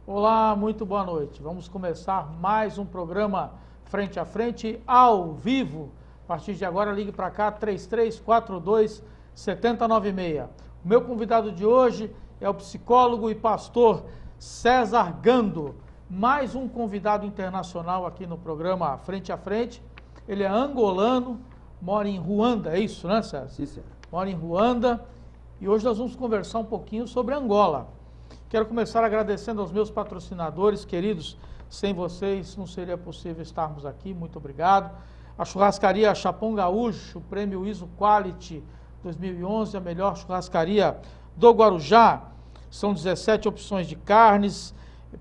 Olá, muito boa noite. Vamos começar mais um programa Frente a Frente ao vivo. A partir de agora, ligue para cá, 3342-7096. O meu convidado de hoje é o psicólogo e pastor César Gando. Mais um convidado internacional aqui no programa Frente a Frente. Ele é angolano, mora em Ruanda, é isso, né, César? Sim, senhor. Mora em Ruanda e hoje nós vamos conversar um pouquinho sobre Angola. Quero começar agradecendo aos meus patrocinadores, queridos. Sem vocês não seria possível estarmos aqui. Muito obrigado. A churrascaria Chapão Gaúcho, o prêmio ISO Quality 2011, a melhor churrascaria do Guarujá. São 17 opções de carnes,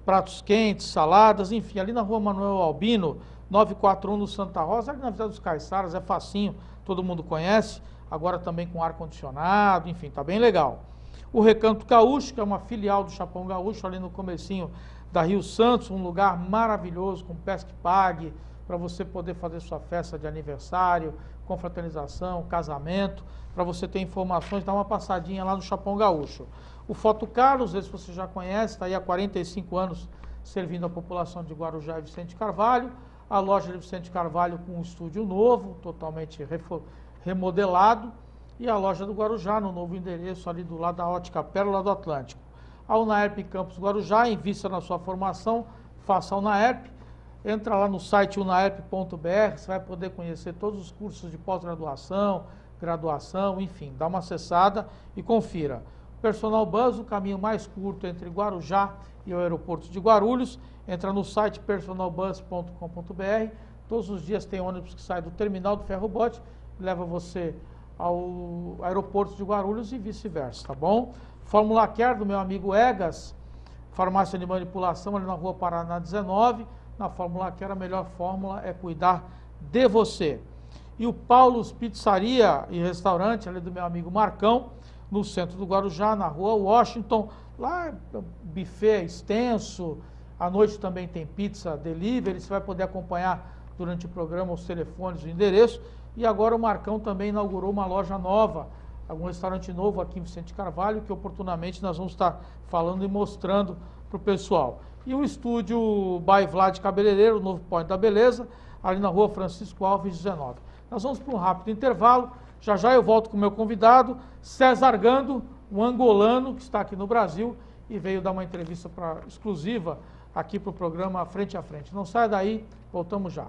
pratos quentes, saladas, enfim, ali na rua Manuel Albino, 941 no Santa Rosa, ali na Vila dos Caiçaras, é facinho, todo mundo conhece. Agora também com ar-condicionado, enfim, tá bem legal. O Recanto Gaúcho, que é uma filial do Chapão Gaúcho, ali no comecinho da Rio Santos, um lugar maravilhoso, com pesca e pague, para você poder fazer sua festa de aniversário, confraternização, casamento, para você ter informações, dá uma passadinha lá no Chapão Gaúcho. O Foto Carlos, esse você já conhece, está aí há 45 anos servindo a população de Guarujá e Vicente Carvalho, a loja de Vicente Carvalho com um estúdio novo, totalmente remodelado, e a loja do Guarujá, no novo endereço ali do lado da Ótica Pérola do Atlântico. A UNAERP Campus Guarujá, invista na sua formação, faça a UNAERP, entra lá no site unaerp.br, você vai poder conhecer todos os cursos de pós-graduação, graduação, enfim, dá uma acessada e confira. Personal Bus, o caminho mais curto entre Guarujá e o aeroporto de Guarulhos, entra no site personalbus.com.br, todos os dias tem ônibus que sai do terminal do Ferrobote, leva você ao aeroporto de Guarulhos e vice-versa, tá bom? Fórmula Care do meu amigo Egas, farmácia de manipulação ali na rua Paraná 19, na Fórmula Care a melhor fórmula é cuidar de você. E o Paulo's Pizzaria e Restaurante ali do meu amigo Marcão, no centro do Guarujá, na rua Washington, lá o buffet é extenso, à noite também tem pizza delivery, você vai poder acompanhar durante o programa os telefones, o endereço. E agora o Marcão também inaugurou uma loja nova, um restaurante novo aqui em Vicente Carvalho, que oportunamente nós vamos estar falando e mostrando para o pessoal. E o estúdio by Vlad Cabeleireiro, o novo Point da Beleza, ali na rua Francisco Alves 19. Nós vamos para um rápido intervalo, já já eu volto com o meu convidado, César Gando, um angolano que está aqui no Brasil e veio dar uma entrevista exclusiva aqui para o programa Frente a Frente. Não saia daí, voltamos já.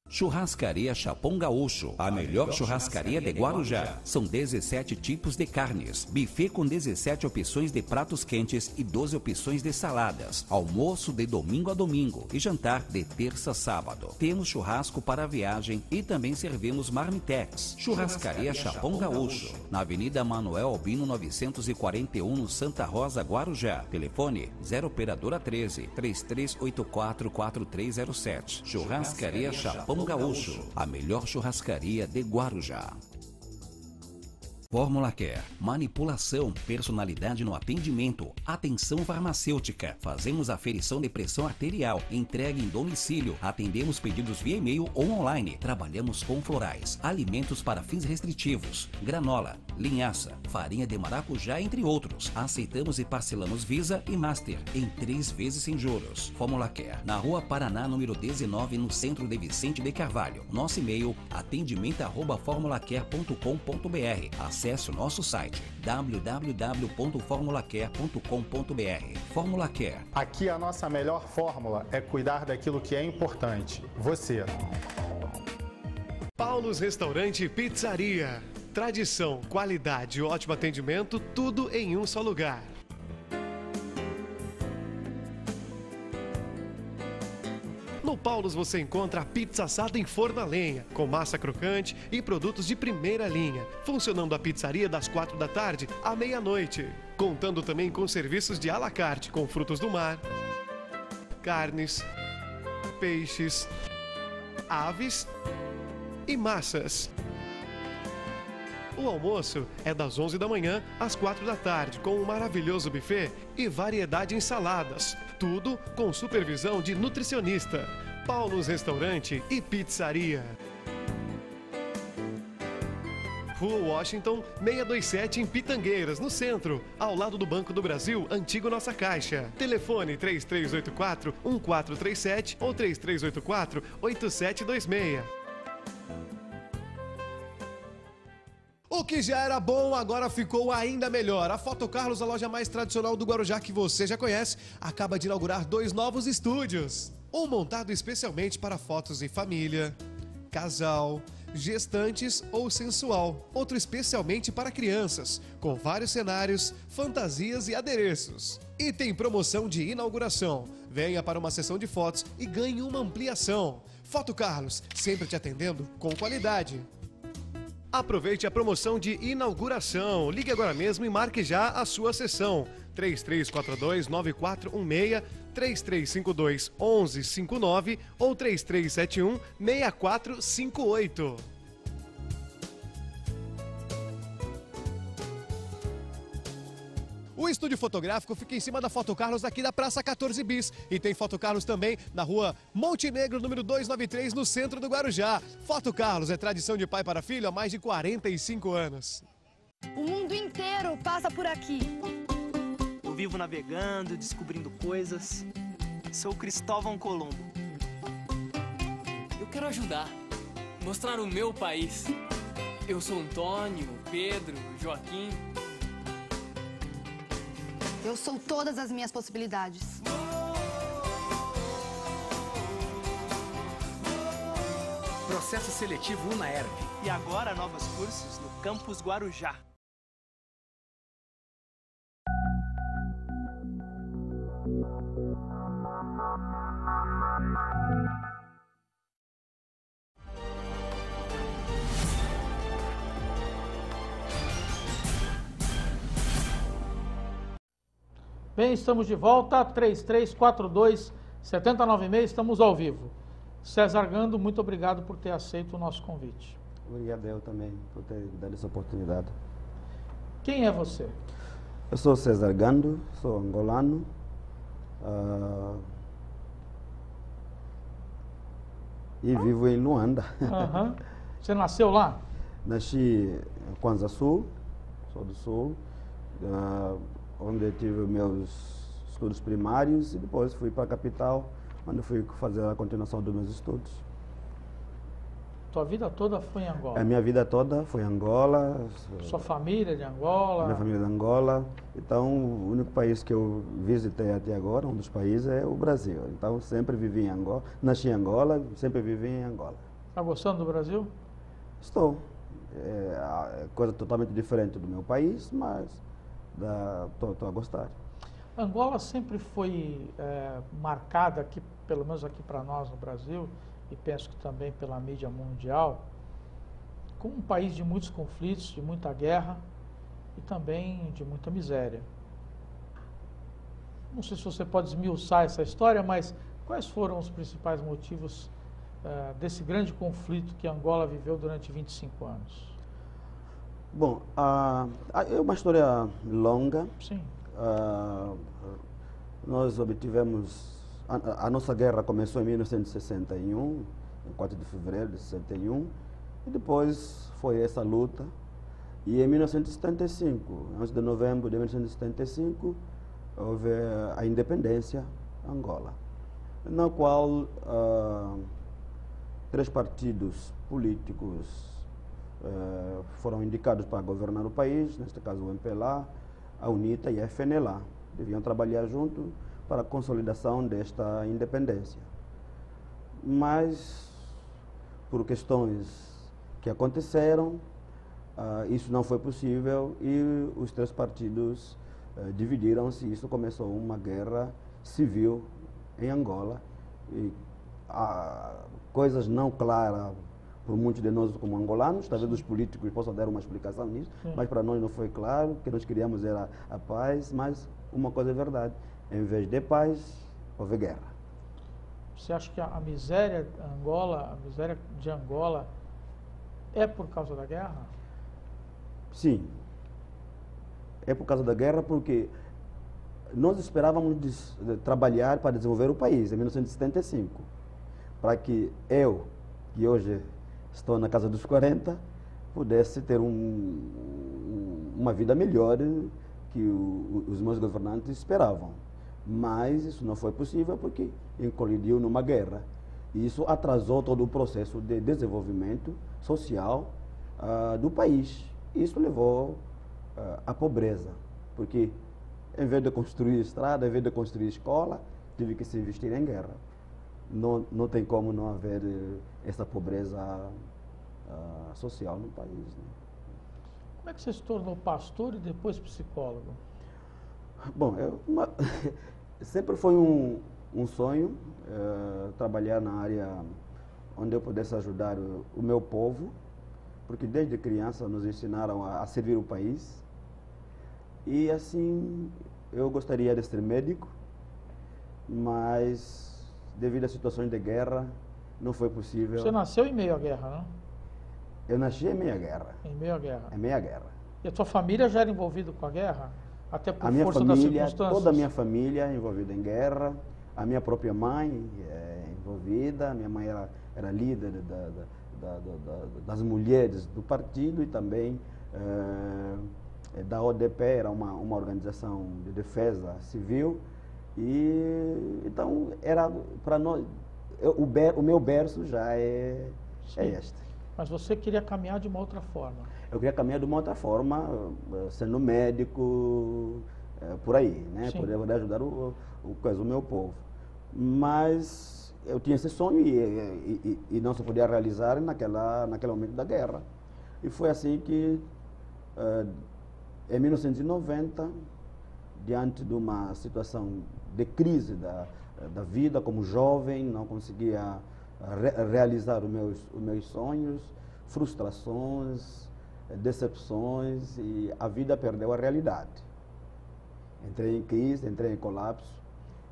Churrascaria Chapão Gaúcho, a melhor churrascaria de Guarujá. São 17 tipos de carnes, buffet com 17 opções de pratos quentes e 12 opções de saladas, almoço de domingo a domingo e jantar de terça a sábado. Temos churrasco para viagem e também servimos marmitex. Churrascaria Chapão Gaúcho, na Avenida Manuel Albino 941, no Santa Rosa, Guarujá. Telefone 0 operadora 13 3384 4307. Churrascaria Chapão Gaúcho, a melhor churrascaria de Guarujá. Fórmula Care, manipulação, personalidade no atendimento, atenção farmacêutica, fazemos aferição de pressão arterial, entrega em domicílio, atendemos pedidos via e-mail ou online, trabalhamos com florais, alimentos para fins restritivos, granola, linhaça, farinha de maracujá, entre outros. Aceitamos e parcelamos Visa e Master em 3 vezes sem juros. Fórmula Care, na rua Paraná, número 19, no centro de Vicente de Carvalho. Nosso e-mail, atendimento@formulacare.com.br. Acesse o nosso site www.formulacare.com.br. Fórmula Care. Aqui a nossa melhor fórmula é cuidar daquilo que é importante, você. Paulo's Restaurante e Pizzaria. Tradição, qualidade e ótimo atendimento, tudo em um só lugar. No Paulo's você encontra a pizza assada em forno a lenha, com massa crocante e produtos de primeira linha, funcionando a pizzaria das 4 da tarde à meia-noite, contando também com serviços de à la carte com frutos do mar, carnes, peixes, aves e massas. O almoço é das 11 da manhã às 4 da tarde, com um maravilhoso buffet e variedade em saladas, Tudo com supervisão de nutricionista. Paulos Restaurante e Pizzaria. Rua Washington, 627 em Pitangueiras, no centro, ao lado do Banco do Brasil, antigo Nossa Caixa. Telefone 3384-1437 ou 3384-8726. O que já era bom, agora ficou ainda melhor. A Foto Carlos, a loja mais tradicional do Guarujá que você já conhece, acaba de inaugurar 2 novos estúdios. Um montado especialmente para fotos em família, casal, gestantes ou sensual. Outro especialmente para crianças, com vários cenários, fantasias e adereços. E tem promoção de inauguração. Venha para uma sessão de fotos e ganhe uma ampliação. Foto Carlos, sempre te atendendo com qualidade. Aproveite a promoção de inauguração. Ligue agora mesmo e marque já a sua sessão. 3342-9416, 3352-1159 ou 3371-6458. O estúdio fotográfico fica em cima da Foto Carlos aqui da Praça 14 Bis. E tem Foto Carlos também na rua Montenegro, número 293, no centro do Guarujá. Foto Carlos é tradição de pai para filho há mais de 45 anos. O mundo inteiro passa por aqui. Eu vivo navegando, descobrindo coisas. Sou Cristóvão Colombo. Eu quero ajudar, mostrar o meu país. Eu sou Antônio, Pedro, Joaquim. Eu sou todas as minhas possibilidades. Processo seletivo UNAERP. E agora novos cursos no Campus Guarujá. Bem, estamos de volta, 3342-7096, estamos ao vivo. César Gando, muito obrigado por ter aceito o nosso convite. Obrigado eu também por ter dado essa oportunidade. Quem é você? Eu sou César Gando, sou angolano. E vivo em Luanda. Você nasceu lá? Nasci em Kwanza Sul, sou do Sul, onde tive meus estudos primários e depois fui para a capital, onde fui fazer a continuação dos meus estudos. Tua vida toda foi em Angola? A minha vida toda foi em Angola. Sua família é de Angola? Minha família é de Angola. Então, o único país que eu visitei até agora, um dos países, é o Brasil. Então, sempre vivi em Angola. Nasci em Angola, sempre vivi em Angola. Está gostando do Brasil? Estou. É coisa totalmente diferente do meu país, mas estou a gostar. Angola sempre foi marcada, aqui, pelo menos aqui para nós no Brasil, e penso que também pela mídia mundial, como um país de muitos conflitos, de muita guerra e também de muita miséria. Não sei se você pode esmiuçar essa história, mas quais foram os principais motivos desse grande conflito que Angola viveu durante 25 anos? Bom, é uma história longa. Sim. Nós obtivemos... A nossa guerra começou em 1961, em 4 de fevereiro de 61, e depois foi essa luta. E em 1975, 11 de novembro de 1975, houve a independência Angola, na qual 3 partidos políticos foram indicados para governar o país, neste caso o MPLA, a UNITA e a FNLA. Deviam trabalhar junto para a consolidação desta independência. Mas, por questões que aconteceram, isso não foi possível e os 3 partidos dividiram-se. Isso começou uma guerra civil em Angola. E, coisas não claras por muitos de nós como angolanos, talvez os políticos possam dar uma explicação nisso, mas para nós não foi claro. O que nós queríamos era a paz, mas uma coisa é verdade. Em vez de paz, houve guerra. Você acha que a miséria de Angola é por causa da guerra? Sim. É por causa da guerra porque nós esperávamos de trabalhar para desenvolver o país em 1975, para que eu, que hoje estou na casa dos 40, pudesse ter uma vida melhor que os meus governantes esperavam. Mas isso não foi possível porque colidiu numa guerra. E isso atrasou todo o processo de desenvolvimento social do país. Isso levou à pobreza, porque em vez de construir estrada, em vez de construir escola, tive que se investir em guerra. Não tem como não haver essa pobreza social no país. Né? Como é que você se tornou pastor e depois psicólogo? Bom, sempre foi um sonho trabalhar na área onde eu pudesse ajudar o meu povo, porque desde criança nos ensinaram a servir o país. E assim, eu gostaria de ser médico, mas devido a situações de guerra, não foi possível. Você nasceu em meio à guerra, não? Eu nasci em meio à guerra. Em meio à guerra. Em meio à guerra. E a sua família já era envolvida com a guerra? Até por a minha força família, das circunstâncias? toda a minha família envolvida em guerra. A minha própria mãe envolvida. Minha mãe era líder das mulheres do partido e também da ODP, era uma organização de defesa civil. E então era para nós, o meu berço já é este. Mas você queria caminhar de uma outra forma? Eu queria caminhar de uma outra forma, sendo médico, por aí, né? Poder ajudar o meu povo. Mas eu tinha esse sonho e não se podia realizar naquele momento da guerra. E foi assim que, em 1990, diante de uma situação de crise da vida, como jovem, não conseguia realizar os meus sonhos, frustrações, decepções, e a vida perdeu a realidade. Entrei em crise, entrei em colapso,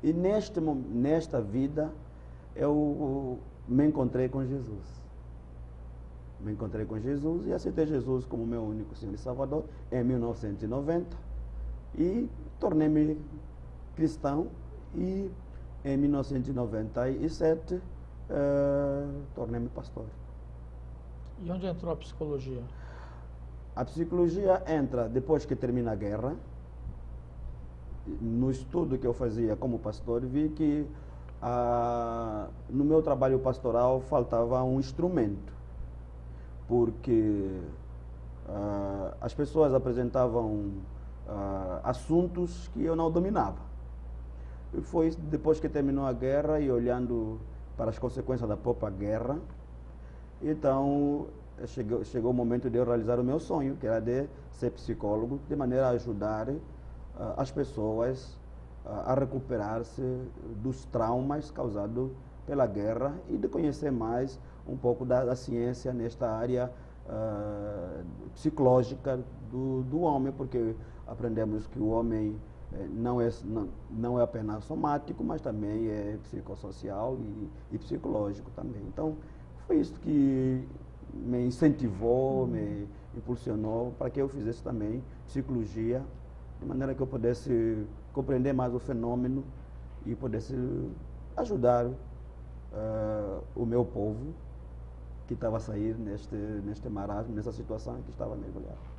e nesta vida eu me encontrei com Jesus. Me encontrei com Jesus e aceitei Jesus como meu único Senhor e Salvador em 1990 e tornei-me cristão, e em 1997 tornei-me pastor. E onde entrou a psicologia? A psicologia entra depois que termina a guerra. No estudo que eu fazia como pastor, vi que no meu trabalho pastoral faltava um instrumento, porque as pessoas apresentavam assuntos que eu não dominava. E foi depois que terminou a guerra e olhando para as consequências da própria guerra, então chegou o momento de eu realizar o meu sonho, que era de ser psicólogo, de maneira a ajudar as pessoas a recuperar-se dos traumas causados pela guerra e de conhecer mais um pouco da ciência nesta área psicológica do homem, porque aprendemos que o homem não é apenas somático, mas também é psicossocial e psicológico também. Então, foi isso que me incentivou, me impulsionou para que eu fizesse também psicologia, de maneira que eu pudesse compreender mais o fenômeno e pudesse ajudar o meu povo que estava a sair neste marasmo, nessa situação em que estava mergulhado.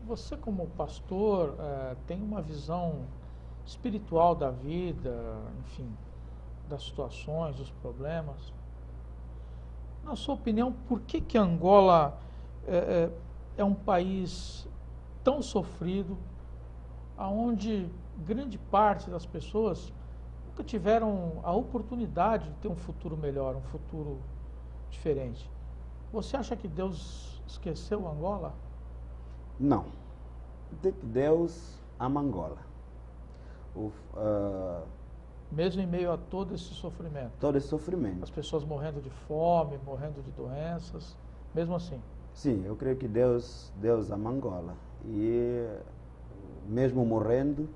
Você, como pastor, tem uma visão espiritual da vida, enfim, das situações, dos problemas. Na sua opinião, por que Angola é um país tão sofrido, onde grande parte das pessoas nunca tiveram a oportunidade de ter um futuro melhor, um futuro diferente? Você acha que Deus esqueceu Angola? Não. Deus ama Angola. Mesmo em meio a todo esse sofrimento? Todo esse sofrimento. As pessoas morrendo de fome, morrendo de doenças, mesmo assim? Sim, eu creio que Deus ama Angola. E mesmo morrendo,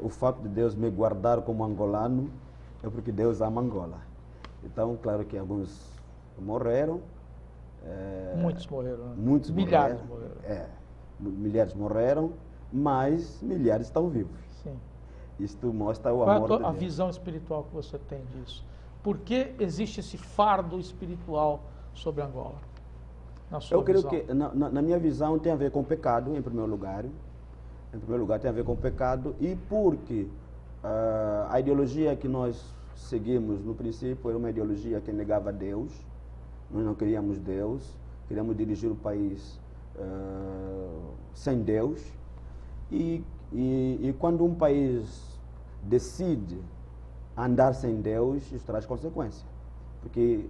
o fato de Deus me guardar como angolano é porque Deus ama Angola. Então, claro que alguns morreram. Muitos morreram, né? Muitos milhares morreram. Milhares morreram, mas milhares estão vivos. Sim. Isto mostra o Qual é amor de a Deus. visão espiritual que você tem disso? Por que existe esse fardo espiritual sobre Angola? Na sua Eu creio visão? que, na minha visão, tem a ver com o pecado, em primeiro lugar. Em primeiro lugar, tem a ver com o pecado e porque a ideologia que nós seguimos no princípio era uma ideologia que negava Deus. Nós não queríamos Deus, queríamos dirigir o país sem Deus. E quando um país decide andar sem Deus, isso traz consequência. Porque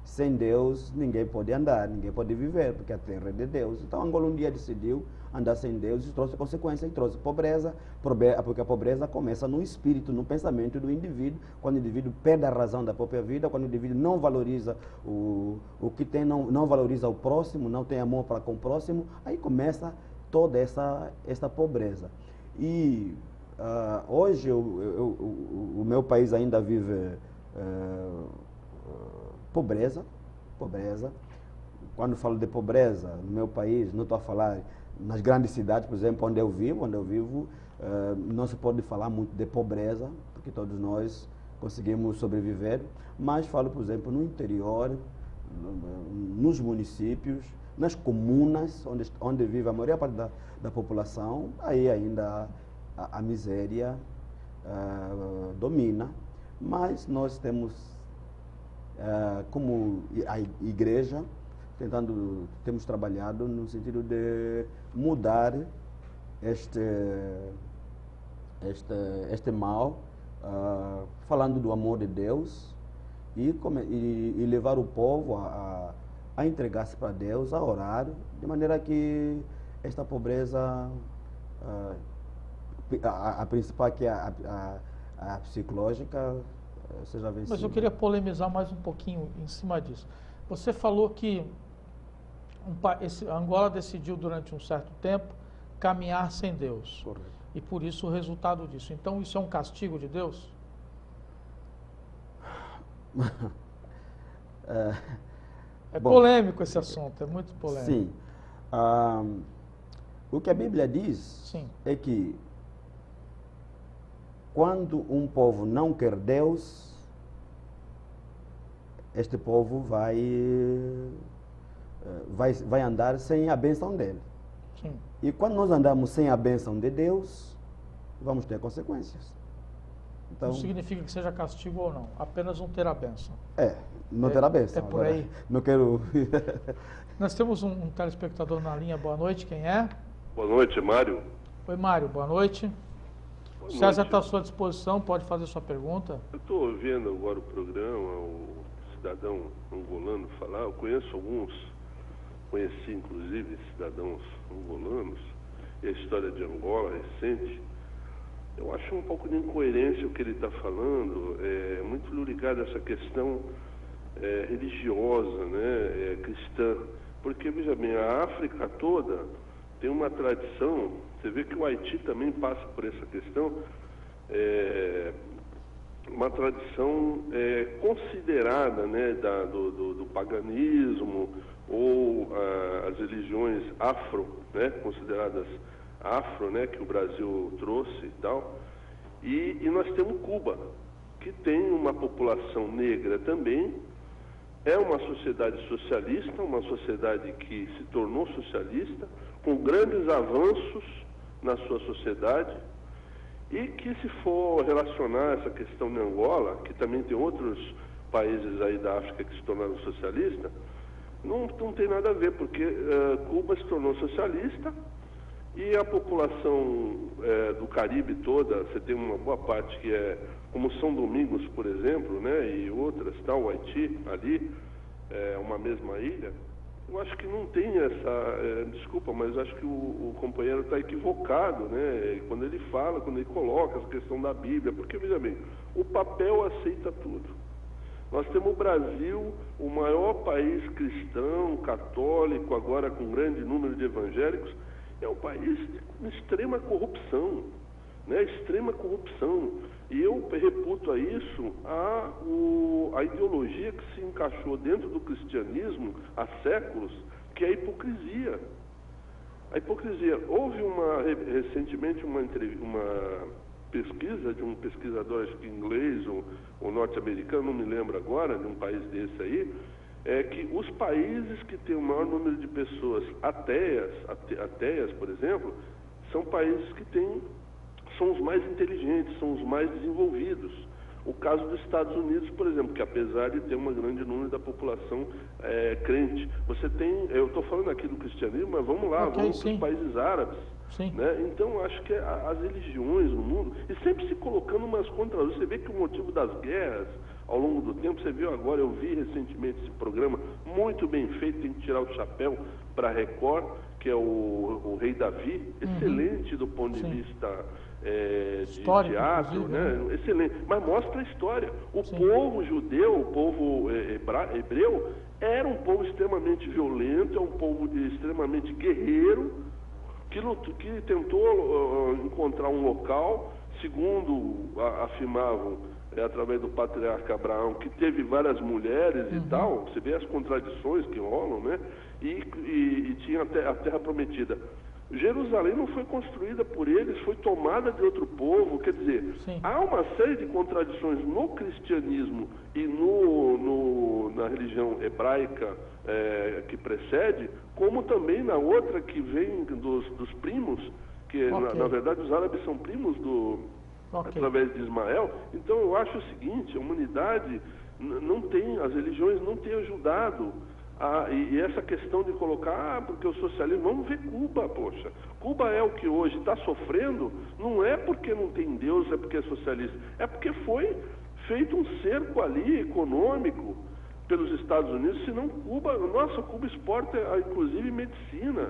sem Deus ninguém pode andar, ninguém pode viver, porque a terra é de Deus. Então Angola um dia decidiu andar sem Deus e trouxe consequência, e trouxe pobreza, porque a pobreza começa no espírito, no pensamento do indivíduo, quando o indivíduo perde a razão da própria vida, quando o indivíduo não valoriza o que tem, não valoriza o próximo, não tem amor para com o próximo, aí começa toda essa pobreza. E hoje o meu país ainda vive pobreza. Quando falo de pobreza no meu país, não estou a falar nas grandes cidades, por exemplo, onde eu vivo, não se pode falar muito de pobreza, porque todos nós conseguimos sobreviver, mas falo, por exemplo, no interior, nos municípios, nas comunas, onde vive a maior parte da população, aí ainda a miséria domina, mas nós temos, como a igreja, temos trabalhado no sentido de mudar este mal, falando do amor de Deus e levar o povo a entregar-se para Deus, a orar, de maneira que esta pobreza, a principal que é a psicológica, seja vencida. Mas eu queria polemizar mais um pouquinho em cima disso. Você falou que Angola decidiu durante um certo tempo caminhar sem Deus. Correto. E por isso o resultado disso. Então isso é um castigo de Deus? É polêmico esse assunto, é muito polêmico. Sim. O que a Bíblia diz é que quando um povo não quer Deus, este povo vai andar sem a bênção dele. Sim. E quando nós andamos sem a bênção de Deus, vamos ter consequências. Então, não significa que seja castigo ou não, apenas não ter a bênção. Não ter a bênção. É por aí. Não quero... Nós temos um telespectador na linha. Boa noite, quem é? Boa noite, Mário. Oi, Mário, boa noite. O César está à sua disposição, pode fazer sua pergunta. Eu estou ouvindo agora o programa, o cidadão angolano falar. Eu conheço alguns, conheci inclusive cidadãos angolanos, e a história de Angola recente. Eu acho um pouco de incoerência o que ele está falando, é muito ligado a essa questão religiosa, né, cristã. Porque, veja bem, a África toda tem uma tradição, você vê que o Haiti também passa por essa questão, uma tradição considerada, né, do paganismo, ou as religiões afro, né, consideradas afro, né, que o Brasil trouxe e tal. E nós temos Cuba, que tem uma população negra também, é uma sociedade socialista, uma sociedade que se tornou socialista, com grandes avanços na sua sociedade, e que, se for relacionar essa questão de Angola, que também tem outros países aí da África que se tornaram socialistas, não tem nada a ver, porque Cuba se tornou socialista e a população do Caribe toda, você tem uma boa parte que é como São Domingos, por exemplo, né, e outras, o Haiti ali, uma mesma ilha. Eu acho que não tem essa... desculpa, mas acho que o companheiro está equivocado, né, quando ele fala, quando ele coloca essa questão da Bíblia, porque, veja bem, o papel aceita tudo. Nós temos o Brasil, o maior país cristão, católico, agora com grande número de evangélicos, é um país de extrema corrupção, né, extrema corrupção. E eu reputo a isso a ideologia que se encaixou dentro do cristianismo há séculos, que é a hipocrisia. A hipocrisia. Houve recentemente uma pesquisa de um pesquisador, acho que inglês ou norte-americano, não me lembro agora, de um país desse aí, é que os países que têm o maior número de pessoas ateias, por exemplo, são países que são os mais inteligentes, são os mais desenvolvidos. O caso dos Estados Unidos, por exemplo, que apesar de ter um grande número da população crente, você tem, eu estou falando aqui do cristianismo, mas vamos lá, vamos para os países árabes. Né? Então, acho que as religiões no mundo, e sempre se colocando umas contra as outras. Você vê que o motivo das guerras, ao longo do tempo, você viu agora, eu vi recentemente esse programa, muito bem feito, tem que tirar o chapéu para a Record, que é o Rei Davi, excelente do ponto de vista de teatro, né? Excelente, mas mostra a história. O povo judeu, o povo hebreu, era um povo extremamente violento, é um povo extremamente guerreiro, que tentou encontrar um local, segundo afirmavam, através do patriarca Abraão, que teve várias mulheres e tal, você vê as contradições que rolam, né? E tinha a terra prometida. Jerusalém não foi construída por eles, foi tomada de outro povo, quer dizer, há uma série de contradições no cristianismo e na religião hebraica que precede, como também na outra que vem dos primos, que na verdade os árabes são primos através de Ismael. Então eu acho o seguinte, a humanidade não tem, as religiões não têm ajudado. E essa questão de colocar, porque o socialismo, vamos ver Cuba, poxa. Cuba é o que hoje está sofrendo, não é porque não tem Deus, é porque é socialista, é porque foi feito um cerco ali econômico pelos Estados Unidos, senão Cuba exporta inclusive medicina.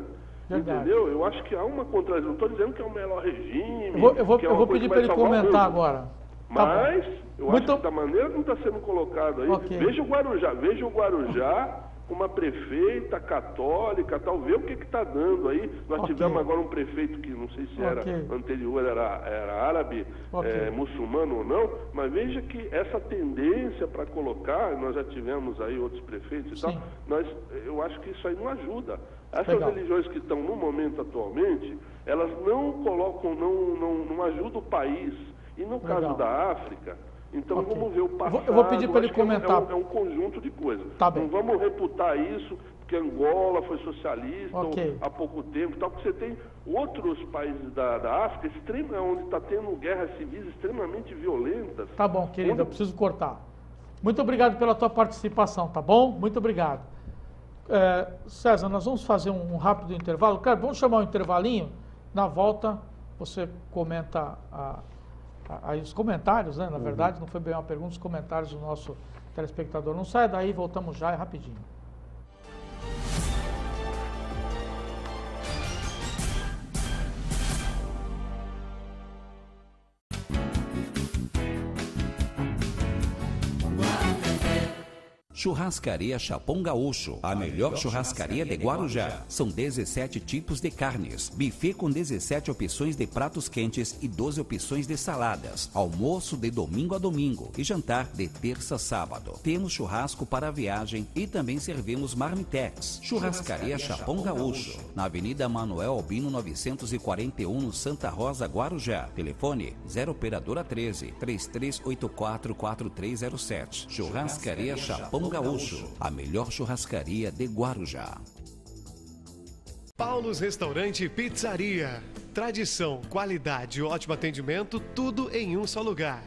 Verdade. Entendeu? Eu acho que há uma contradição, não estou dizendo que é o melhor regime. Eu vou pedir para ele comentar agora. Mas eu acho que da maneira que está sendo colocado aí, veja o Guarujá com uma prefeita católica, tal, vê o que está dando aí. Nós tivemos agora um prefeito que não sei se era anterior, era árabe, muçulmano ou não, mas veja que essa tendência para colocar, nós já tivemos aí outros prefeitos e tal, eu acho que isso aí não ajuda. Essas religiões que estão no momento atualmente, elas não colocam, não ajudam o país. E no caso da África, então vamos ver o passado. Eu vou pedir para ele comentar. É um conjunto de coisas. Não vamos reputar isso, porque Angola foi socialista há pouco tempo, tal, porque você tem outros países da África onde está tendo guerras civis extremamente violentas. Tá bom, querido, eu preciso cortar. Muito obrigado pela tua participação, tá bom? Muito obrigado. César, nós vamos fazer um rápido intervalo. Cara, vamos chamar um intervalinho. Na volta, você comenta aí os comentários, né? Na verdade, não foi bem uma pergunta, os comentários do nosso telespectador. Não sai daí, voltamos já, rapidinho. Churrascaria Chapão Gaúcho, a melhor churrascaria de Guarujá. São 17 tipos de carnes, buffet com 17 opções de pratos quentes e 12 opções de saladas, almoço de domingo a domingo e jantar de terça a sábado. Temos churrasco para viagem e também servimos marmitex. Churrascaria Chapão Gaúcho, na Avenida Manuel Albino 941, no Santa Rosa, Guarujá. Telefone 0 operadora 13 3384 4307. Churrascaria Chapão Gaúcho, a melhor churrascaria de Guarujá. Paulos Restaurante e Pizzaria. Tradição, qualidade e ótimo atendimento, tudo em um só lugar.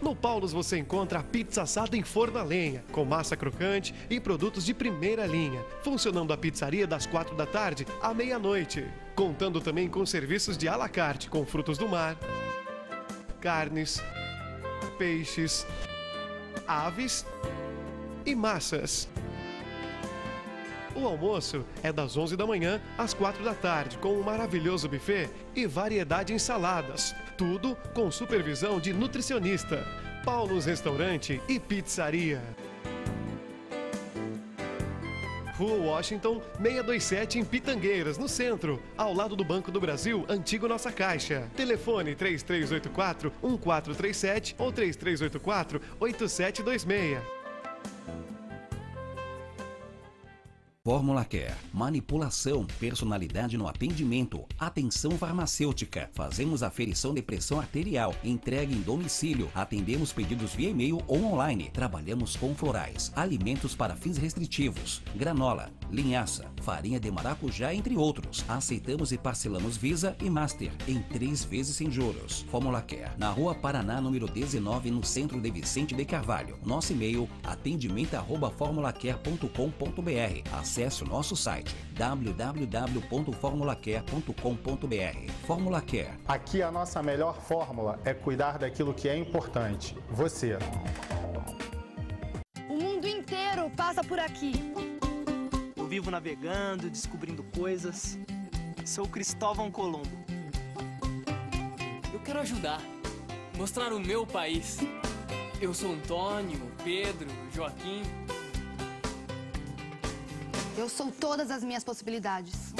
No Paulos você encontra a pizza assada em forno a lenha, com massa crocante e produtos de primeira linha. Funcionando a pizzaria das 4 da tarde à meia-noite. Contando também com serviços de à la carte, com frutos do mar, carnes, peixes, aves e massas. O almoço é das 11 da manhã às 4 da tarde, com um maravilhoso buffet e variedade em saladas. Tudo com supervisão de nutricionista. Paulos Restaurante e Pizzaria. Rua Washington, 627 em Pitangueiras, no centro, ao lado do Banco do Brasil, antigo Nossa Caixa. Telefone 3384-1437 ou 3384-8726. Fórmula Care, manipulação, personalidade no atendimento, atenção farmacêutica. Fazemos aferição de pressão arterial, entrega em domicílio, atendemos pedidos via e-mail ou online. Trabalhamos com florais, alimentos para fins restritivos, granola, linhaça, farinha de maracujá, entre outros. Aceitamos e parcelamos Visa e Master em 3 vezes sem juros. Fórmula Care, na Rua Paraná, número 19, no centro de Vicente de Carvalho. Nosso e-mail, atendimento@formulacare.com.br. Acesse o nosso site www.formulacare.com.br. Fórmula Care. Aqui a nossa melhor fórmula é cuidar daquilo que é importante, você. O mundo inteiro passa por aqui. Eu vivo navegando, descobrindo coisas. Sou Cristóvão Colombo. Eu quero ajudar, mostrar o meu país. Eu sou Antônio, Pedro, Joaquim. Eu sou todas as minhas possibilidades.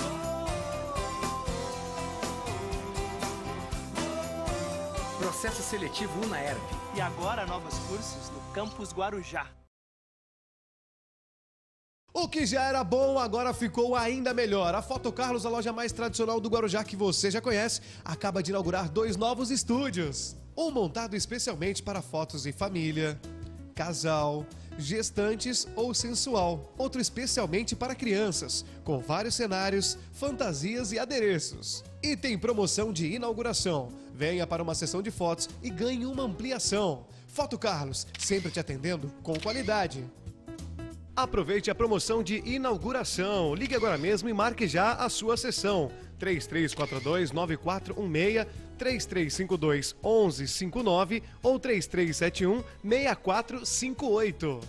Processo seletivo UNAERP. E agora novos cursos no Campus Guarujá. O que já era bom, agora ficou ainda melhor. A Foto Carlos, a loja mais tradicional do Guarujá que você já conhece, acaba de inaugurar 2 novos estúdios. Um montado especialmente para fotos em família, casal, gestantes ou sensual. Outro especialmente para crianças, com vários cenários, fantasias e adereços. E tem promoção de inauguração. Venha para uma sessão de fotos e ganhe uma ampliação. Foto Carlos, sempre te atendendo com qualidade. Aproveite a promoção de inauguração. Ligue agora mesmo e marque já a sua sessão. 3342-9416, 3352-1159 ou 3371-6458.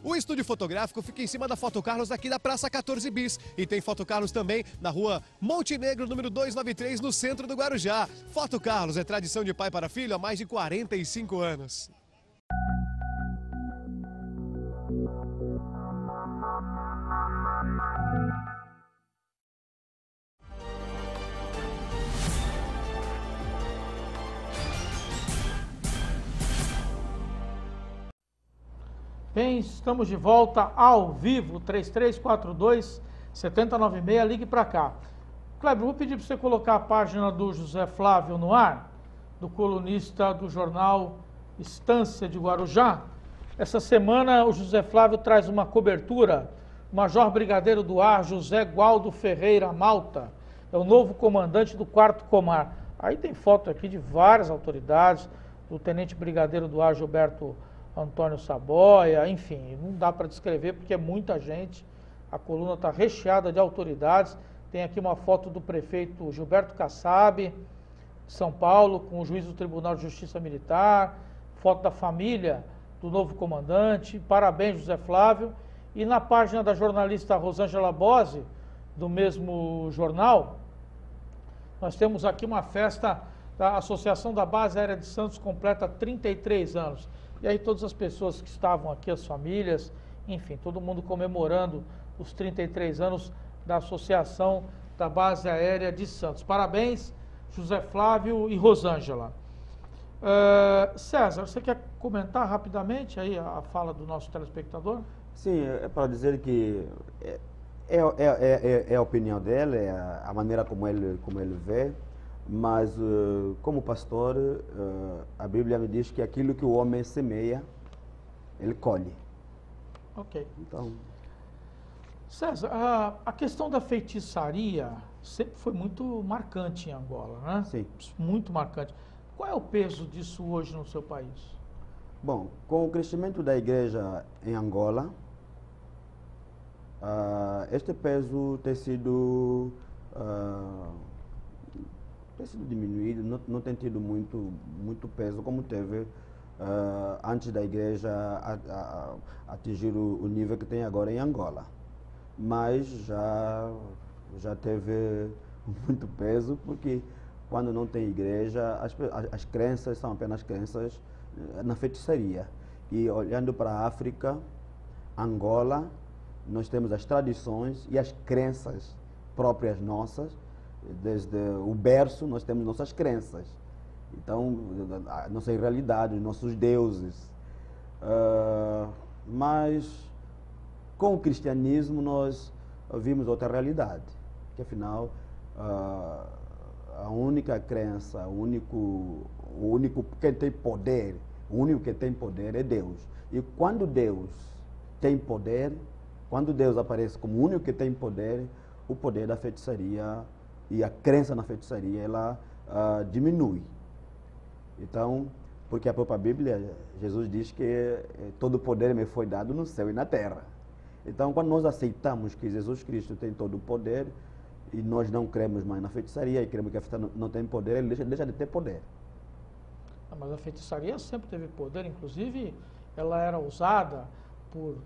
O estúdio fotográfico fica em cima da Foto Carlos aqui da Praça 14 Bis. E tem Foto Carlos também na rua Montenegro, número 293, no centro do Guarujá. Foto Carlos é tradição de pai para filho há mais de 45 anos. Bem, estamos de volta ao vivo, 3342-7096, ligue para cá. Kleber, vou pedir para você colocar a página do José Flávio no ar, do colunista do jornal Estância de Guarujá. Essa semana o José Flávio traz uma cobertura, Major Brigadeiro do Ar, José Gualdo Ferreira Malta, é o novo comandante do 4º Comar. Aí tem foto aqui de várias autoridades, do Tenente Brigadeiro do Ar, Gilberto Antônio Saboia, enfim, não dá para descrever porque é muita gente, a coluna está recheada de autoridades. Tem aqui uma foto do prefeito Gilberto Kassab, de São Paulo, com o juiz do Tribunal de Justiça Militar, foto da família do novo comandante, parabéns José Flávio. E na página da jornalista Rosângela Bose, do mesmo jornal, nós temos aqui uma festa da Associação da Base Aérea de Santos, completa 33 anos. E aí todas as pessoas que estavam aqui, as famílias, enfim, todo mundo comemorando os 33 anos da Associação da Base Aérea de Santos. Parabéns, José Flávio e Rosângela. César, você quer comentar rapidamente aí a fala do nosso telespectador? Sim, é para dizer que é a opinião dele, é a maneira como ele vê. Mas, como pastor, a Bíblia me diz que aquilo que o homem semeia, ele colhe. Ok. Então... César, a questão da feitiçaria sempre foi muito marcante em Angola, né? Sim. Muito marcante. Qual é o peso disso hoje no seu país? Bom, com o crescimento da igreja em Angola, este peso tem sido diminuído, não tem tido muito peso como teve antes da igreja atingir o nível que tem agora em Angola. Mas já teve muito peso, porque quando não tem igreja, as crenças são apenas crenças na feitiçaria. E olhando para a África, Angola, nós temos as tradições e as crenças próprias nossas. Desde o berço nós temos nossas crenças, então a nossa realidade, os nossos deuses, Mas com o cristianismo nós vimos outra realidade, que afinal a única crença, o único que tem poder, o único que tem poder é Deus. E quando Deus tem poder, quando Deus aparece como o único que tem poder, o poder da feitiçaria e a crença na feitiçaria, ela diminui. Então, porque a própria Bíblia, Jesus diz que todo o poder me foi dado no céu e na terra. Então, quando nós aceitamos que Jesus Cristo tem todo o poder, e nós não cremos mais na feitiçaria, e cremos que a feitiçaria não tem poder, ele deixa de ter poder. Mas a feitiçaria sempre teve poder, inclusive ela era usada por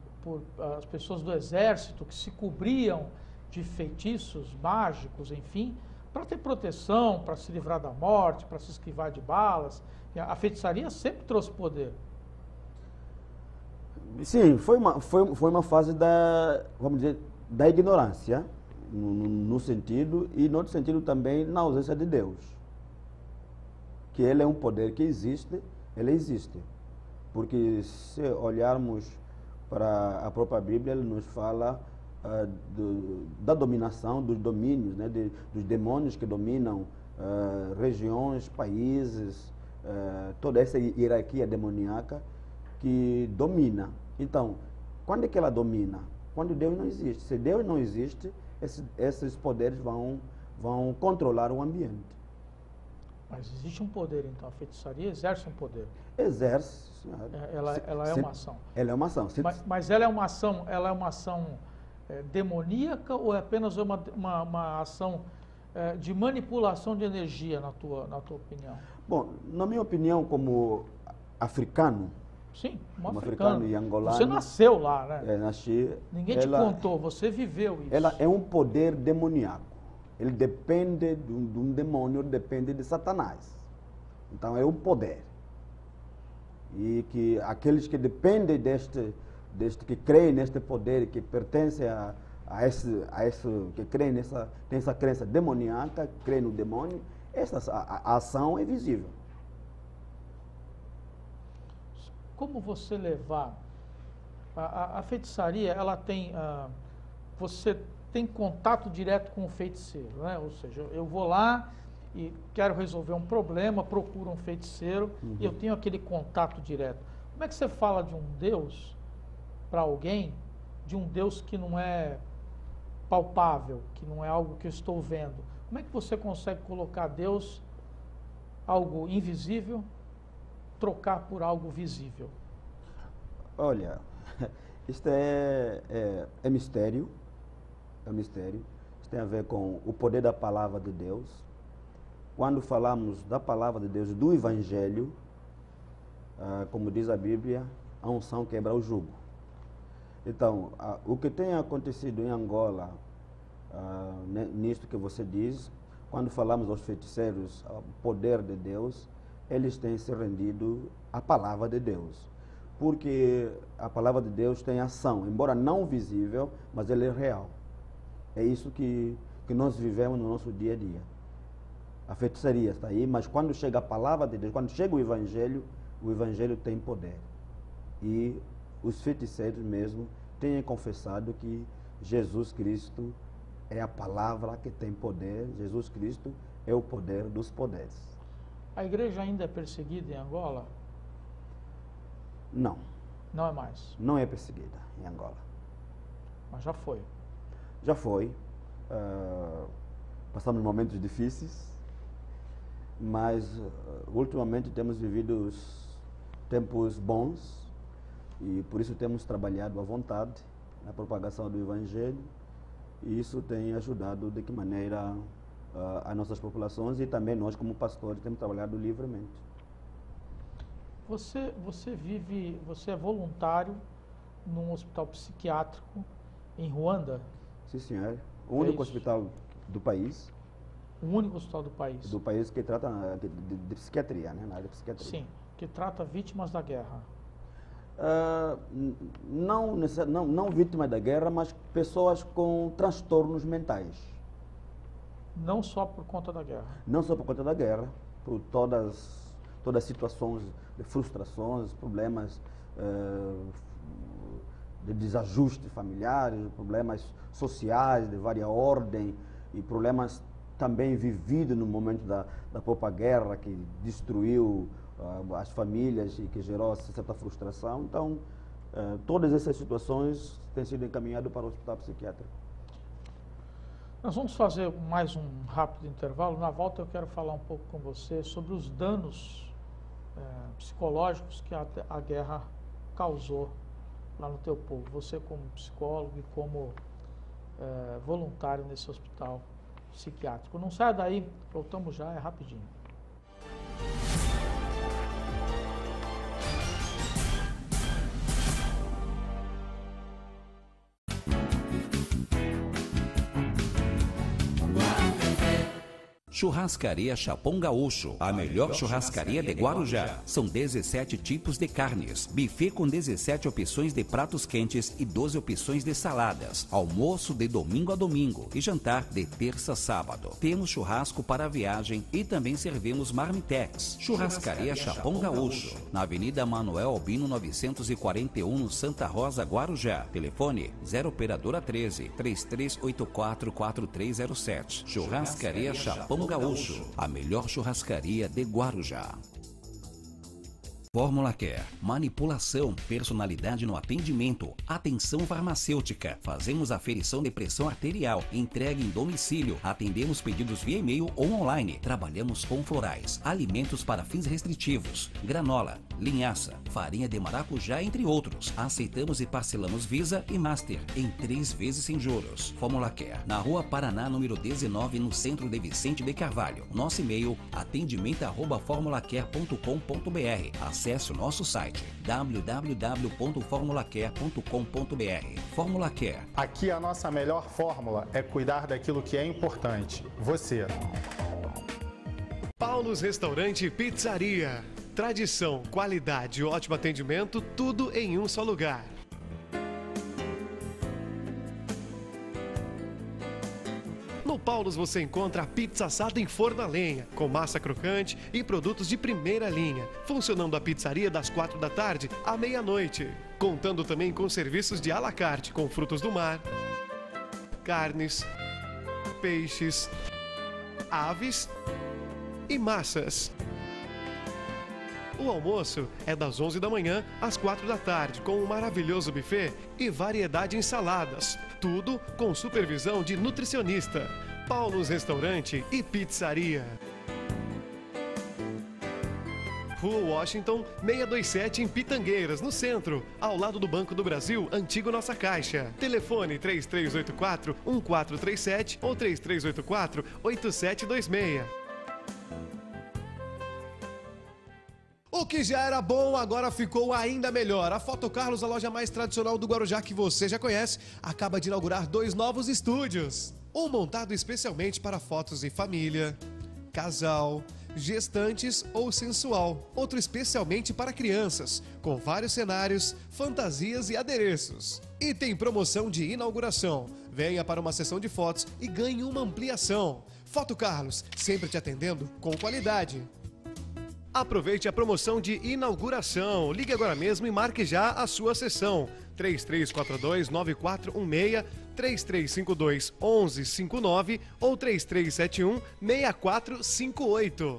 as pessoas do exército que se cobriam de feitiços mágicos, enfim, para ter proteção, para se livrar da morte, para se esquivar de balas. A feitiçaria sempre trouxe poder. Sim, foi uma fase da, vamos dizer, da ignorância, no sentido, e no outro sentido também na ausência de Deus. Que ele é um poder que existe, ele existe. Porque se olharmos para a própria Bíblia, ele nos fala da dominação, dos domínios, né, dos demônios que dominam regiões, países, toda essa hierarquia demoníaca que domina. Então, quando é que ela domina? Quando Deus não existe. Se Deus não existe, esses poderes vão controlar o ambiente. Mas existe um poder, então. A feitiçaria exerce um poder. Exerce. Ela é uma ação. Ela é uma ação. Mas ela é uma ação demoníaca ou é apenas uma ação de manipulação de energia, na tua opinião? Bom, na minha opinião, como africano, sim, como africano e angolano. Você nasceu lá, né? Nasci. Ninguém te contou, você viveu isso. Ela é um poder demoníaco. Ele depende de um demônio, depende de Satanás. Então é um poder. E que aqueles que dependem deste que creem neste poder, que pertencem a esse que creem tem essa crença demoníaca, creem no demônio, a ação é visível. Como você levar a feitiçaria? Ela tem você tem contato direto com o feiticeiro, né? Ou seja, eu vou lá e quero resolver um problema, procuro um feiticeiro e eu tenho aquele contato direto. Como é que você fala de um Deus para alguém, de um Deus que não é palpável, que não é algo que eu estou vendo? Como é que você consegue colocar Deus, algo invisível, trocar por algo visível? Olha, isto é mistério. É um mistério. Isso tem a ver com o poder da palavra de Deus. Quando falamos da palavra de Deus, do Evangelho, como diz a Bíblia, a unção quebra o jugo. Então, o que tem acontecido em Angola, nisto que você diz, quando falamos aos feiticeiros, o poder de Deus, eles têm se rendido à palavra de Deus. Porque a palavra de Deus tem ação, embora não visível, mas ele é real. É isso que nós vivemos no nosso dia a dia. A feitiçaria está aí, mas quando chega a palavra de Deus, quando chega o Evangelho tem poder. E os feiticeiros mesmo têm confessado que Jesus Cristo é a palavra que tem poder, Jesus Cristo é o poder dos poderes. A igreja ainda é perseguida em Angola? Não. Não é mais? Não é perseguida em Angola. Mas já foi? Já foi. Passamos momentos difíceis, mas ultimamente temos vivido tempos bons e por isso temos trabalhado à vontade na propagação do Evangelho e isso tem ajudado de que maneira as nossas populações e também nós como pastores temos trabalhado livremente. Você é voluntário num hospital psiquiátrico em Ruanda? Sim, senhor. O único hospital do país. O único hospital do país? Do país que trata de psiquiatria, né? Na área de psiquiatria. Sim, que trata vítimas da guerra. Não vítimas da guerra, mas pessoas com transtornos mentais. Não só por conta da guerra? Não só por conta da guerra, por todas as situações de frustrações, problemas de desajuste familiares, problemas sociais de várias ordens e problemas também vividos no momento da própria guerra, que destruiu as famílias e que gerou certa frustração. Então, todas essas situações têm sido encaminhadas para o hospital psiquiátrico. Nós vamos fazer mais um rápido intervalo. Na volta eu quero falar um pouco com você sobre os danos psicológicos que a guerra causou lá no teu povo. Você como psicólogo e como voluntário nesse hospital psiquiátrico. Não saia daí, voltamos já, é rapidinho. Churrascaria Chapão Gaúcho, a melhor churrascaria de Guarujá. São 17 tipos de carnes, buffet com 17 opções de pratos quentes e 12 opções de saladas, almoço de domingo a domingo e jantar de terça a sábado. Temos churrasco para a viagem e também servimos marmitex. Churrascaria Chapão Gaúcho, na Avenida Manuel Albino 941, no Santa Rosa, Guarujá. Telefone 0 operadora 13 3384 4307. Churrascaria Chapão Gaúcho, a melhor churrascaria de Guarujá. Fórmula Care, manipulação, personalidade no atendimento, atenção farmacêutica. Fazemos aferição de pressão arterial, entrega em domicílio, atendemos pedidos via e-mail ou online. Trabalhamos com florais, alimentos para fins restritivos, granola, linhaça, farinha de maracujá, entre outros. Aceitamos e parcelamos Visa e Master em 3 vezes sem juros. Fórmula Care, na Rua Paraná, número 19, no centro de Vicente de Carvalho. Nosso e-mail, atendimento@formulacare.com.br. Acesse o nosso site www.formulacare.com.br. Fórmula Care. Aqui a nossa melhor fórmula é cuidar daquilo que é importante, você. Paulos Restaurante e Pizzaria. Tradição, qualidade e ótimo atendimento, tudo em um só lugar. No Paulos você encontra a pizza assada em forno a lenha, com massa crocante e produtos de primeira linha, funcionando a pizzaria das 4 da tarde à meia-noite, contando também com serviços de à la carte com frutos do mar, carnes, peixes, aves e massas. O almoço é das 11 da manhã às 4 da tarde, com um maravilhoso buffet e variedade em saladas. Tudo com supervisão de nutricionista. Paulos Restaurante e Pizzaria. Rua Washington, 627 em Pitangueiras, no centro, ao lado do Banco do Brasil, antigo Nossa Caixa. Telefone 3384-1437 ou 3384-8726. O que já era bom, agora ficou ainda melhor. A Foto Carlos, a loja mais tradicional do Guarujá que você já conhece, acaba de inaugurar 2 novos estúdios. Um montado especialmente para fotos em família, casal, gestantes ou sensual. Outro especialmente para crianças, com vários cenários, fantasias e adereços. E tem promoção de inauguração. Venha para uma sessão de fotos e ganhe uma ampliação. Foto Carlos, sempre te atendendo com qualidade. Aproveite a promoção de inauguração. Ligue agora mesmo e marque já a sua sessão. 3342-9416, 3352-1159 ou 3371-6458.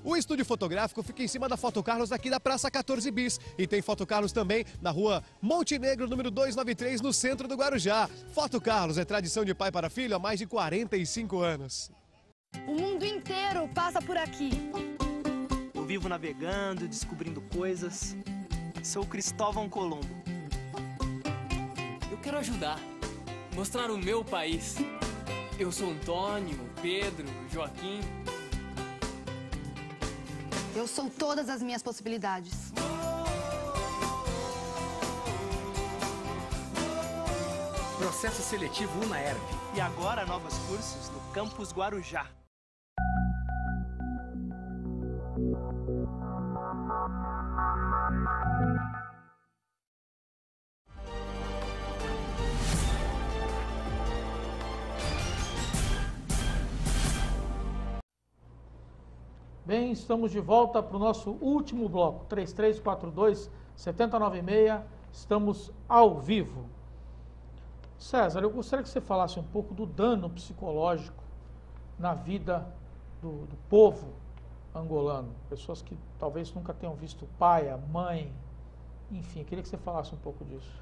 O estúdio fotográfico fica em cima da Foto Carlos aqui da Praça 14 Bis. E tem Foto Carlos também na rua Montenegro, número 293, no centro do Guarujá. Foto Carlos é tradição de pai para filho há mais de 45 anos. O mundo inteiro passa por aqui. Eu vivo navegando, descobrindo coisas. Sou Cristóvão Colombo. Eu quero ajudar, mostrar o meu país. Eu sou Antônio, Pedro, Joaquim. Eu sou todas as minhas possibilidades. Processo seletivo UNAERP. E agora novos cursos no Campus Guarujá. Bem, estamos de volta para o nosso último bloco, 3342-7096, estamos ao vivo. César, eu gostaria que você falasse um pouco do dano psicológico na vida do povo angolano, pessoas que talvez nunca tenham visto o pai, a mãe, enfim, queria que você falasse um pouco disso.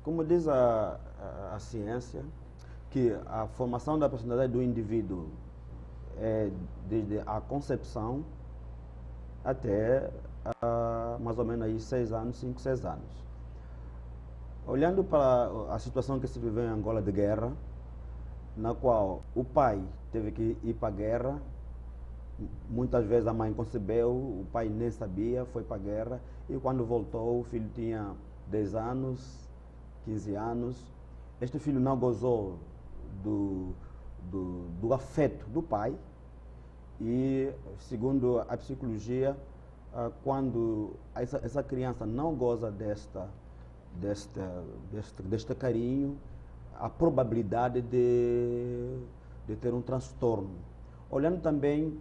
Como diz a ciência, que a formação da personalidade do indivíduo é desde a concepção até mais ou menos aí 6 anos, 5, 6 anos. Olhando para a situação que se viveu em Angola de guerra, na qual o pai teve que ir para a guerra, muitas vezes a mãe concebeu, o pai nem sabia, foi para a guerra, e quando voltou o filho tinha 10 anos, 15 anos. Este filho não gozou do afeto do pai e, segundo a psicologia, quando essa criança não goza deste carinho, a probabilidade de ter um transtorno. Olhando também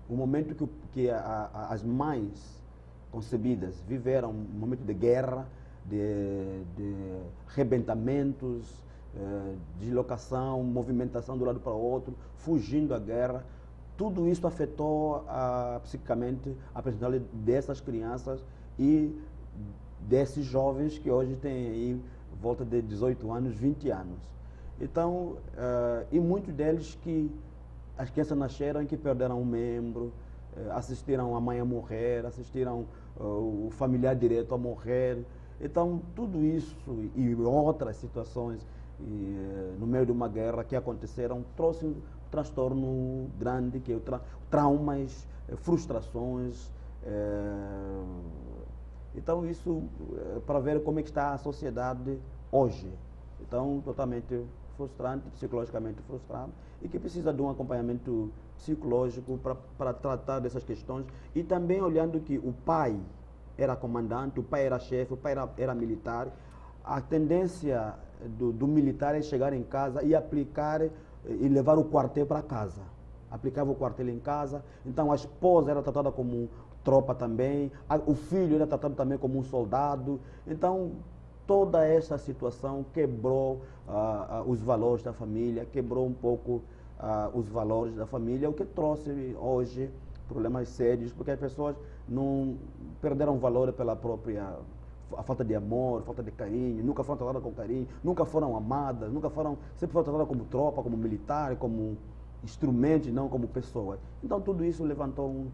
o momento que as mães concebidas viveram, um momento de guerra, de rebentamentos, deslocação, movimentação do lado para o outro, fugindo da guerra. Tudo isso afetou psicicamente a personalidade dessas crianças e desses jovens que hoje têm aí volta de 18 anos, 20 anos. Então, e muitos deles que as crianças nasceram e que perderam um membro, assistiram a mãe a morrer, assistiram o familiar direto a morrer. Então, tudo isso e outras situações no meio de uma guerra que aconteceram trouxe um transtorno grande, que é traumas, frustrações. Então, isso para ver como é que está a sociedade hoje. Então, totalmente frustrante, psicologicamente frustrado, e que precisa de um acompanhamento psicológico para tratar dessas questões. E também olhando que o pai era comandante, o pai era chefe, o pai era militar. A tendência do militar é chegar em casa e aplicar e levar o quartel para casa. Aplicava o quartel em casa. Então a esposa era tratada como tropa também, o filho era tratado também como um soldado. Então toda essa situação quebrou os valores da família, quebrou um pouco os valores da família, o que trouxe hoje problemas sérios, porque as pessoas não perderam valor pela própria a falta de amor, falta de carinho, nunca foram tratadas com carinho, nunca foram amadas, sempre foram tratadas como tropa, como militar, como instrumentos, não como pessoas. Então tudo isso levantou um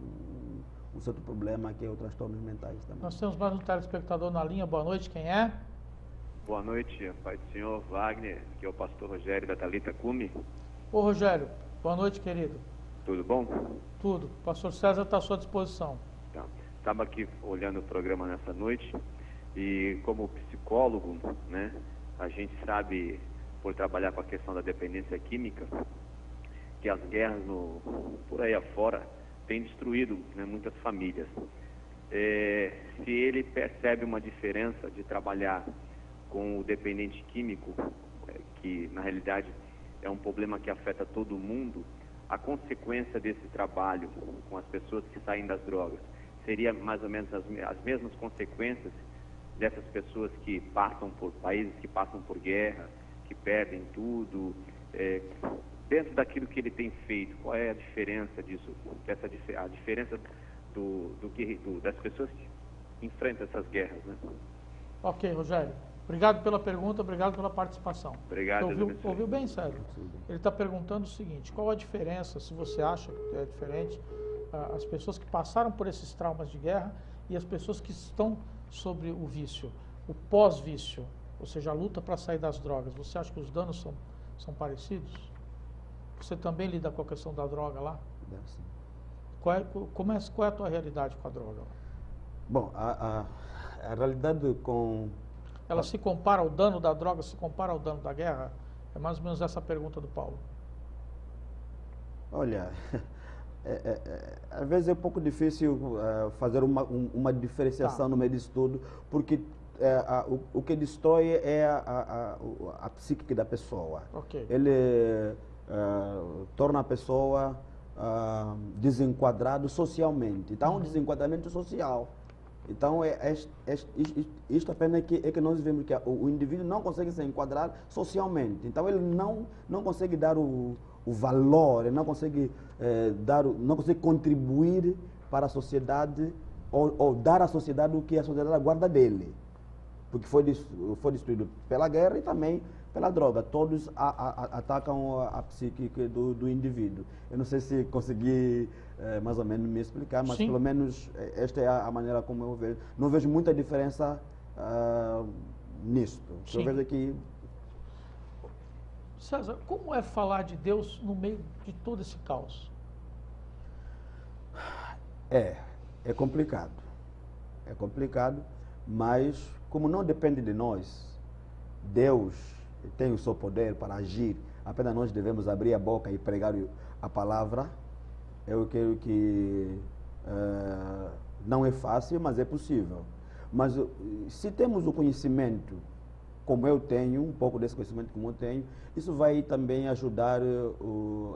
certo problema, que é o transtornos mentais também. Nós temos mais um telespectador na linha. Boa noite, quem é? Boa noite, Pai do Senhor Wagner, que é o pastor Rogério da Thalita Cume. Ô Rogério, boa noite, querido. Tudo bom? Tudo. O pastor César está à sua disposição. Tá. Estava aqui olhando o programa nessa noite e, como psicólogo, né, a gente sabe, por trabalhar com a questão da dependência química, que as guerras por aí afora têm destruído, né, muitas famílias. Se ele percebe uma diferença de trabalhar com o dependente químico, que na realidade é um problema que afeta todo mundo, a consequência desse trabalho com as pessoas que saem das drogas seria mais ou menos as mesmas consequências dessas pessoas que passam por países que passam por guerra, que perdem tudo. Dentro daquilo que ele tem feito, qual é a diferença disso? A diferença das pessoas que enfrentam essas guerras, né? Ok, Rogério. Obrigado pela pergunta, obrigado pela participação. Obrigado. Ouviu bem, Sérgio? Ele está perguntando o seguinte: qual a diferença, se você acha que é diferente, as pessoas que passaram por esses traumas de guerra e as pessoas que estão sobre o vício, o pós-vício, ou seja, a luta para sair das drogas. Você acha que os danos são parecidos? Você também lida com a questão da droga lá? Sim. Qual é a tua realidade com a droga? Bom, a realidade com... Ela se compara ao dano da droga, se compara ao dano da guerra? É mais ou menos essa a pergunta do Paulo. Olha, às vezes é um pouco difícil fazer uma diferenciação no meio disso tudo, porque o que destrói é a psique da pessoa. Okay. Ele torna a pessoa desenquadrado socialmente. Então, um desenquadramento social. Então, isto apenas é que nós vemos que o indivíduo não consegue se enquadrar socialmente. Então, ele não consegue dar o valor, ele não consegue, não consegue contribuir para a sociedade ou dar à sociedade o que a sociedade aguarda dele. Porque foi destruído pela guerra e também pela droga. Todos atacam a psique do indivíduo. Eu não sei se consegui mais ou menos me explicar, mas pelo menos esta é a maneira como eu vejo. Não vejo muita diferença nisto. Sim. Eu vejo aqui... César, como é falar de Deus no meio de todo esse caos? É complicado. É complicado, mas como não depende de nós, Deus tem o seu poder para agir, apenas nós devemos abrir a boca e pregar a palavra. Eu creio que não é fácil, mas é possível. Mas se temos o conhecimento, como eu tenho, um pouco desse conhecimento como eu tenho, isso vai também ajudar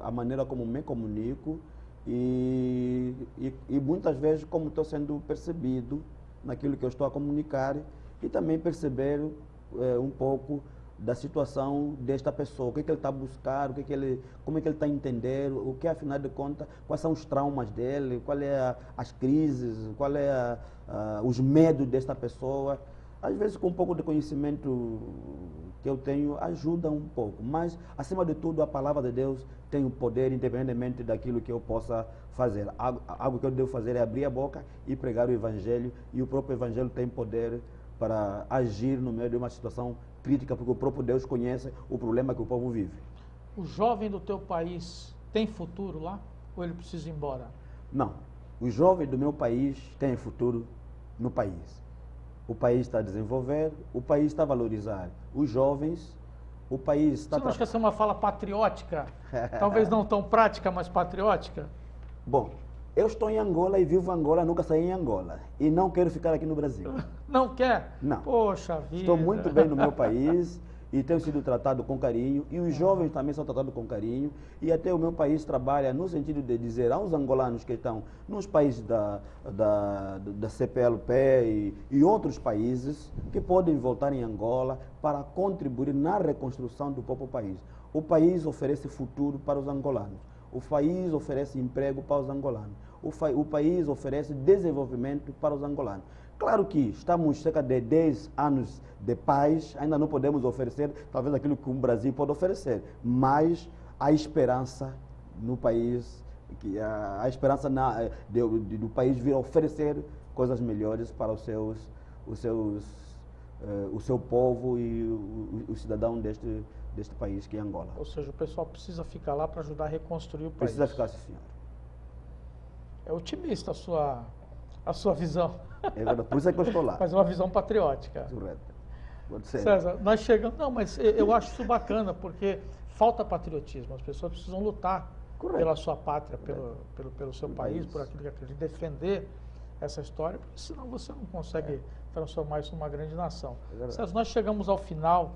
a maneira como me comunico e muitas vezes como estou sendo percebido naquilo que eu estou a comunicar e também perceber um pouco da situação desta pessoa, o que ele está a buscar, como é que ele está a entender, o que afinal de contas, quais são os traumas dele, qual é as crises, qual é os medos desta pessoa. Às vezes com um pouco de conhecimento que eu tenho ajuda um pouco, mas acima de tudo a palavra de Deus tem o poder independentemente daquilo que eu possa fazer. Algo que eu devo fazer é abrir a boca e pregar o Evangelho, e o próprio Evangelho tem poder para agir no meio de uma situação crítica, porque o próprio Deus conhece o problema que o povo vive. O jovem do teu país tem futuro lá ou ele precisa ir embora? Não. O jovem do meu país tem futuro no país. O país está a desenvolver, o país está a valorizar os jovens, o país está... Você não acha que essa é uma fala patriótica? Talvez não tão prática, mas patriótica? Bom, eu estou em Angola e vivo Angola, nunca saí em Angola. E não quero ficar aqui no Brasil. Não quer? Não. Poxa vida. Estou muito bem no meu país e tenho sido tratado com carinho. E os jovens também são tratados com carinho. E até o meu país trabalha no sentido de dizer aos angolanos que estão nos países da CPLP e outros países que podem voltar em Angola para contribuir na reconstrução do próprio país. O país oferece futuro para os angolanos. O país oferece emprego para os angolanos. O país oferece desenvolvimento para os angolanos. Claro que estamos cerca de 10 anos de paz, ainda não podemos oferecer talvez aquilo que o Brasil pode oferecer, mas há esperança no país, a esperança do país vir a oferecer coisas melhores para o seu povo e o cidadão deste país que é Angola. Ou seja, o pessoal precisa ficar lá para ajudar a reconstruir o país. Precisa ficar, sim, senhor. É otimista a sua visão. É verdade, por isso é que eu estou lá. Mas é uma visão patriótica. Correto. Pode ser. César, nós chegamos... Não, mas eu acho isso bacana, porque falta patriotismo. As pessoas precisam lutar pela sua pátria, pelo seu país, por aquilo que acredita, defender essa história, porque senão você não consegue transformar isso numa grande nação. César, nós chegamos ao final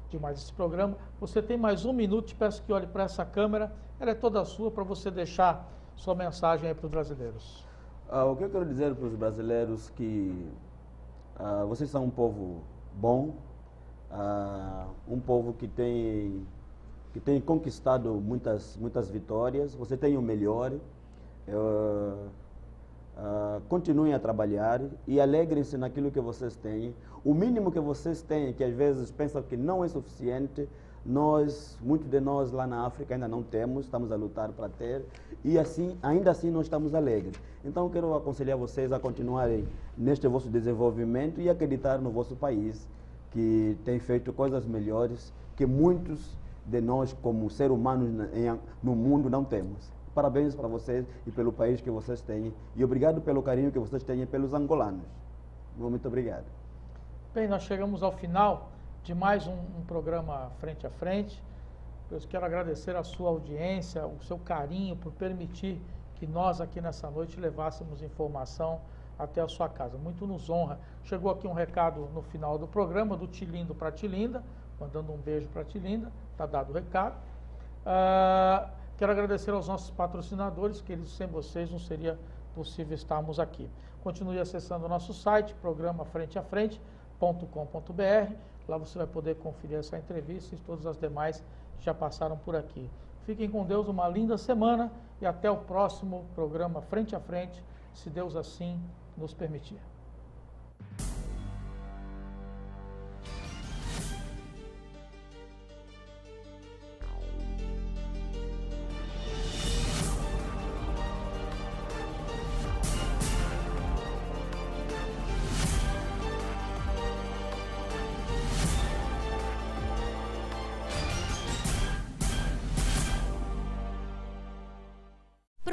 de mais esse programa. Você tem mais um minuto, te peço que olhe para essa câmera, ela é toda sua, para você deixar sua mensagem aí para os brasileiros. O que eu quero dizer para os brasileiros que vocês são um povo bom, um povo que tem conquistado muitas vitórias, você tem o melhor, continuem a trabalhar e alegrem-se naquilo que vocês têm. O mínimo que vocês têm, que às vezes pensam que não é suficiente, muitos de nós lá na África ainda não temos, estamos a lutar para ter, e assim, ainda assim nós estamos alegres. Então eu quero aconselhar vocês a continuarem neste vosso desenvolvimento e acreditar no vosso país, que tem feito coisas melhores que muitos de nós como seres humanos no mundo não temos. Parabéns para vocês e pelo país que vocês têm, e obrigado pelo carinho que vocês têm pelos angolanos. Muito obrigado. Bem, nós chegamos ao final de mais um programa Frente a Frente. Eu quero agradecer a sua audiência, o seu carinho por permitir que nós aqui nessa noite levássemos informação até a sua casa. Muito nos honra. Chegou aqui um recado no final do programa do Tilindo para Tilinda, mandando um beijo para Tilinda, está dado o recado. Quero agradecer aos nossos patrocinadores, que sem vocês não seria possível estarmos aqui. Continue acessando o nosso site, programa frenteafrente.com.br. Lá você vai poder conferir essa entrevista e todas as demais que já passaram por aqui. Fiquem com Deus, uma linda semana e até o próximo programa Frente a Frente, se Deus assim nos permitir.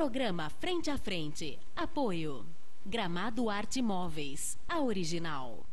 Programa Frente a Frente. Apoio. Gramado Arte Móveis, a original.